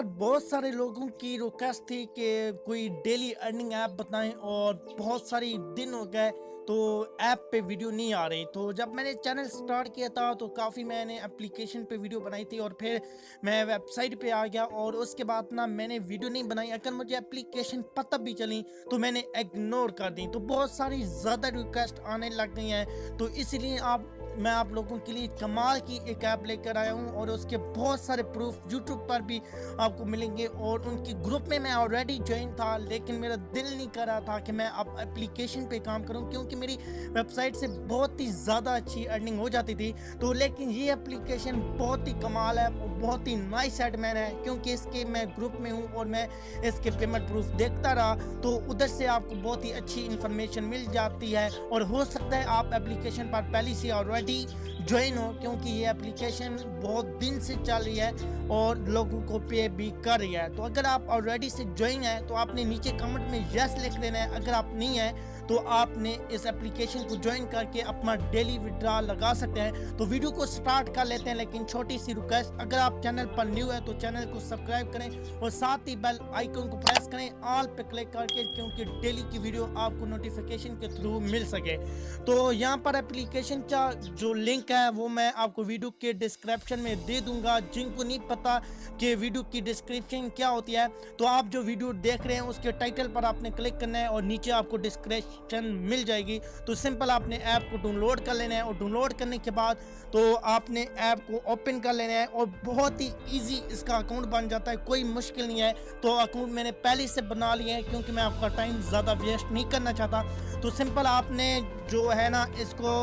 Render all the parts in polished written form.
यार बहुत सारे लोगों की रिक्वेस्ट थी कि कोई डेली अर्निंग ऐप बताएं और बहुत सारी दिन हो गए तो ऐप पे वीडियो नहीं आ रही। तो जब मैंने चैनल स्टार्ट किया था तो काफ़ी मैंने एप्लीकेशन पे वीडियो बनाई थी और फिर मैं वेबसाइट पे आ गया और उसके बाद ना मैंने वीडियो नहीं बनाई। अगर मुझे एप्लीकेशन पता भी चली तो मैंने इग्नोर कर दी। तो बहुत सारी ज़्यादा रिक्वेस्ट आने लग गई हैं, तो इसलिए मैं आप लोगों के लिए कमाल की एक ऐप लेकर आया हूं और उसके बहुत सारे प्रूफ यूट्यूब पर भी आपको मिलेंगे। और उनकी ग्रुप में मैं ऑलरेडी ज्वाइन था, लेकिन मेरा दिल नहीं कर रहा था कि मैं अब एप्लीकेशन पे काम करूं क्योंकि मेरी वेबसाइट से बहुत ही ज़्यादा अच्छी अर्निंग हो जाती थी। तो लेकिन ये एप्लीकेशन बहुत ही कमाल है, बहुत ही नाइस एडमैन है क्योंकि इसके मैं ग्रुप में हूँ और मैं इसके पेमेंट प्रूफ देखता रहा तो उधर से आपको बहुत ही अच्छी इंफॉर्मेशन मिल जाती है। और हो सकता है आप एप्लीकेशन पर पहले से ऑलरेडी ज्वाइन हो क्योंकि ये एप्लीकेशन बहुत दिन से चल रही है और लोगों को पे भी कर रही है। तो अगर आप ऑलरेडी से ज्वाइन है तो आपने नीचे कमेंट में यस लिख देना है। अगर आप नहीं है तो आपने इस एप्लीकेशन को ज्वाइन करके अपना डेली विड्रॉ लगा सकते हैं। तो वीडियो को स्टार्ट कर लेते हैं, लेकिन छोटी सी रिक्वेस्ट, अगर आप चैनल पर न्यू है तो चैनल को सब्सक्राइब करें और साथ ही बेल आइकन को प्रेस करें ऑल पे क्लिक करके, क्योंकि डेली की वीडियो आपको नोटिफिकेशन के थ्रू मिल सके। तो यहाँ पर एप्लीकेशन का जो लिंक है वो मैं आपको वीडियो के डिस्क्रिप्शन में दे दूंगा। जिनको नहीं पता कि वीडियो की डिस्क्रिप्शन क्या होती है तो आप जो वीडियो देख रहे हैं उसके टाइटल पर आपने क्लिक करना है और नीचे आपको डिस्क्रिप्शन मिल जाएगी। तो सिंपल आपने ऐप को डाउनलोड कर लेना है और डाउनलोड करने के बाद तो आपने ऐप को ओपन कर लेना है और बहुत ही इजी इसका अकाउंट बन जाता है, कोई मुश्किल नहीं है। तो अकाउंट मैंने पहले से बना लिया है क्योंकि मैं आपका टाइम ज़्यादा वेस्ट नहीं करना चाहता। तो सिंपल आपने जो है ना इसको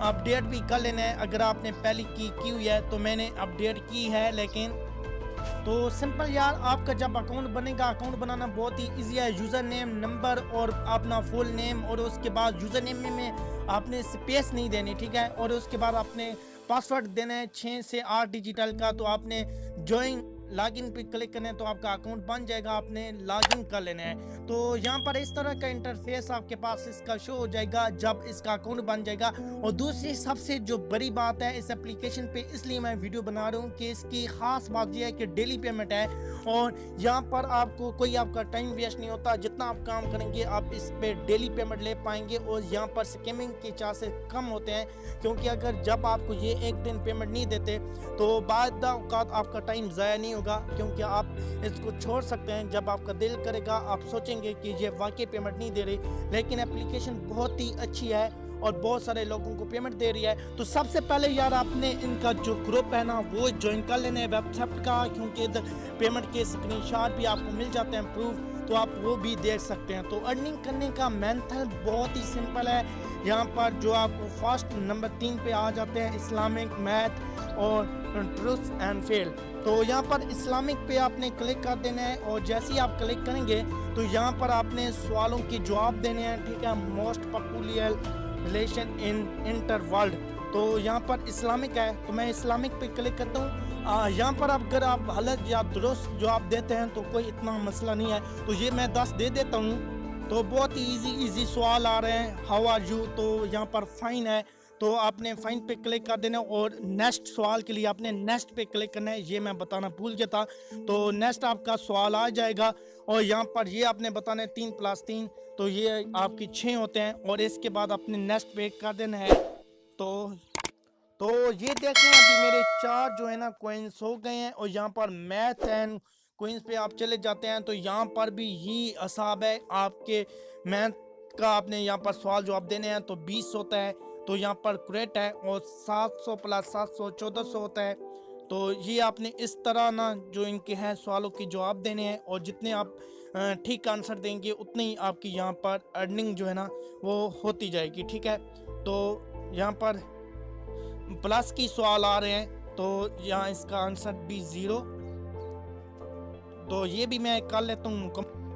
अपडेट भी कर लेना है। अगर आपने पहले की हुई है तो मैंने अपडेट की है, लेकिन तो सिंपल यार आपका जब अकाउंट बनेगा, अकाउंट बनाना बहुत ही इजी है। यूज़र नेम, नंबर और अपना फुल नेम और उसके बाद यूज़र नेम में आपने स्पेस नहीं देनी, ठीक है। और उसके बाद आपने पासवर्ड देना है 6 से 8 डिजिटल का। तो आपने ज्वाइन लॉगिन पे क्लिक करना है तो आपका अकाउंट बन जाएगा, आपने लॉगिन कर लेना है। तो यहाँ पर इस तरह का इंटरफेस आपके पास इसका शो हो जाएगा जब इसका अकाउंट बन जाएगा। और दूसरी सबसे जो बड़ी बात है इस एप्लीकेशन पे, इसलिए मैं वीडियो बना रहा हूँ कि इसकी खास बात यह है कि डेली पेमेंट है और यहाँ पर आपको कोई आपका टाइम वेस्ट नहीं होता। जितना आप काम करेंगे आप इस पे डेली पेमेंट ले पाएंगे और यहाँ पर स्कैमिंग के चांसेस कम होते हैं, क्योंकि अगर जब आपको ये एक दिन पेमेंट नहीं देते तो बाद औकात आपका टाइम ज़ाया नहीं होगा, क्योंकि आप इसको छोड़ सकते हैं। जब आपका दिल करेगा आप सोचेंगे कि ये वाकई पेमेंट नहीं दे रही, लेकिन एप्लीकेशन बहुत ही अच्छी है और बहुत सारे लोगों को पेमेंट दे रही है। तो सबसे पहले यार आपने इनका जो ग्रुप है ना वो ज्वाइन कर लेना है वेबसाइट का, क्योंकि इधर पेमेंट के स्क्रीनशॉट भी आपको मिल जाते हैं प्रूफ, तो आप वो भी देख सकते हैं। तो अर्निंग करने का मेथड बहुत ही सिंपल है। यहाँ पर जो आपको फर्स्ट नंबर 3 पे आ जाते हैं इस्लामिक, मैथ और ट्रूथ एंड फेल। तो यहाँ पर इस्लामिक पे आपने क्लिक कर देना है और जैसे ही आप क्लिक करेंगे तो यहाँ पर आपने सवालों के जवाब देने हैं, ठीक है। Most popular relation in inter world, तो यहाँ पर इस्लामिक है तो मैं इस्लामिक पे क्लिक करता हूँ। यहाँ पर अगर आप गलत या दुरुस्त जवाब देते हैं तो कोई इतना मसला नहीं है, तो ये मैं 10 दे देता हूँ। तो बहुत ही इजी सवाल आ रहे हैं, हाउ आर यू, तो यहाँ पर फाइन है तो आपने फाइन पे क्लिक कर देना और नेक्स्ट सवाल के लिए आपने नेक्स्ट पे क्लिक करना है। ये मैं बताना भूल गया था। तो नेक्स्ट आपका सवाल आ जाएगा और यहाँ पर ये आपने बताना है 3+3, तो ये आपकी 6 होते हैं और इसके बाद आपने नेक्स्ट पे कर देना है। तो ये देखें अभी मेरे 4 जो है ना कॉइन्स हो गए हैं। और यहाँ पर मैथ एंड क्वींस पे आप चले जाते हैं तो यहाँ पर भी यही हिसाब है आपके मैथ का। आपने यहाँ पर सवाल जवाब देने हैं तो 20 होता है, तो यहाँ पर करेक्ट है। और 700 + 700 1400 होता है। तो ये आपने इस तरह ना जो इनके हैं सवालों के जवाब देने हैं और जितने आप ठीक आंसर देंगे उतनी ही आपकी यहाँ पर अर्निंग जो है ना वो होती जाएगी, ठीक है। तो यहाँ पर प्लस की सवाल आ रहे हैं तो यहाँ इसका आंसर भी 0, तो ये भी मैं कर लेता हूँ।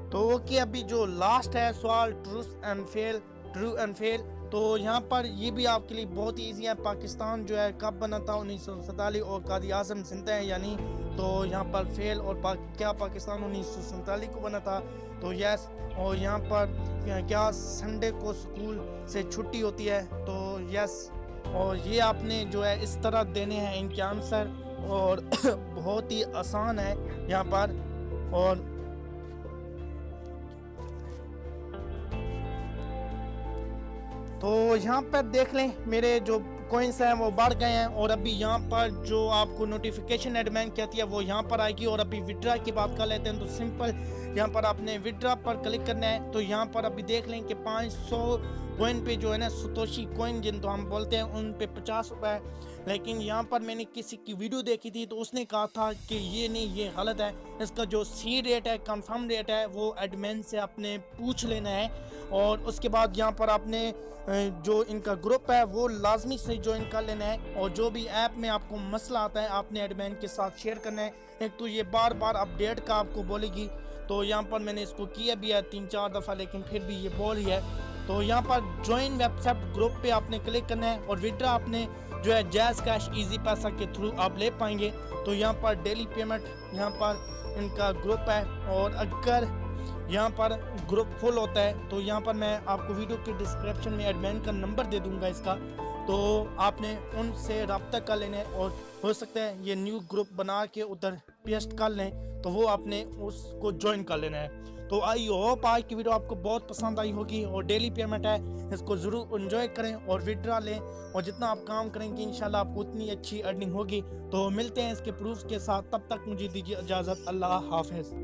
तो ओके, अभी जो लास्ट है सवाल ट्रू एंड फेल, तो यहाँ पर ये भी आपके लिए बहुत ईजी है। पाकिस्तान जो है कब बना था, 1947 और कायद आज़म जिंदा है यानी, तो यहाँ पर फेल। और क्या पाकिस्तान 1947 को बना था, तो यस। और यहाँ पर क्या संडे को स्कूल से छुट्टी होती है, तो यस। और ये आपने जो है इस तरह देने हैं इनके आंसर और बहुत ही आसान है यहाँ पर। और तो यहाँ पर देख लें मेरे जो कॉइन्स हैं वो बढ़ गए हैं। और अभी यहाँ पर जो आपको नोटिफिकेशन एडमिन कहती है वो यहाँ पर आएगी। और अभी विड्रा की बात कर लेते हैं तो सिंपल यहाँ पर आपने विड्रा पर क्लिक करना है। तो यहाँ पर अभी देख लें कि 500 कॉइन पे जो है ना सतोशी कॉइन जिन तो हम बोलते हैं उन पे 50 रुपये। लेकिन यहाँ पर मैंने किसी की वीडियो देखी थी तो उसने कहा था कि ये नहीं, ये गलत है। इसका जो सी रेट है, कंफर्म रेट है, वो एडमिन से आपने पूछ लेना है। और उसके बाद यहाँ पर आपने जो इनका ग्रुप है वो लाजमी से ज्वाइन कर लेना है। और जो भी ऐप में आपको मसला आता है आपने एडमिन के साथ शेयर करना है। एक तो ये बार बार अपडेट का आपको बोलेगी, तो यहाँ पर मैंने इसको किया भी है 3-4 दफ़ा, लेकिन फिर भी ये बोल ही है। तो यहाँ पर ज्वाइन वेबसाइट ग्रुप पे आपने क्लिक करना है। और विड्रा आपने जो है जैज़ कैश इजी पैसा के थ्रू आप ले पाएंगे। तो यहाँ पर डेली पेमेंट यहाँ पर इनका ग्रुप है। और अगर यहाँ पर ग्रुप फुल होता है तो यहाँ पर मैं आपको वीडियो के डिस्क्रिप्शन में एडमिन का नंबर दे दूंगा इसका, तो आपने उनसे रब्ता कर लेना है। और हो सकता है ये न्यू ग्रुप बना के उधर पेस्ट कर लें तो वो आपने उसको ज्वाइन कर लेना है। तो आई होप आज की वीडियो आपको बहुत पसंद आई होगी। और डेली पेमेंट है, इसको ज़रूर एंजॉय करें और विड्रा लें। और जितना आप काम करेंगे इंशाल्लाह आपको उतनी अच्छी अर्निंग होगी। तो मिलते हैं इसके प्रूफ के साथ, तब तक मुझे दीजिए इजाज़त। अल्लाह हाफिज़।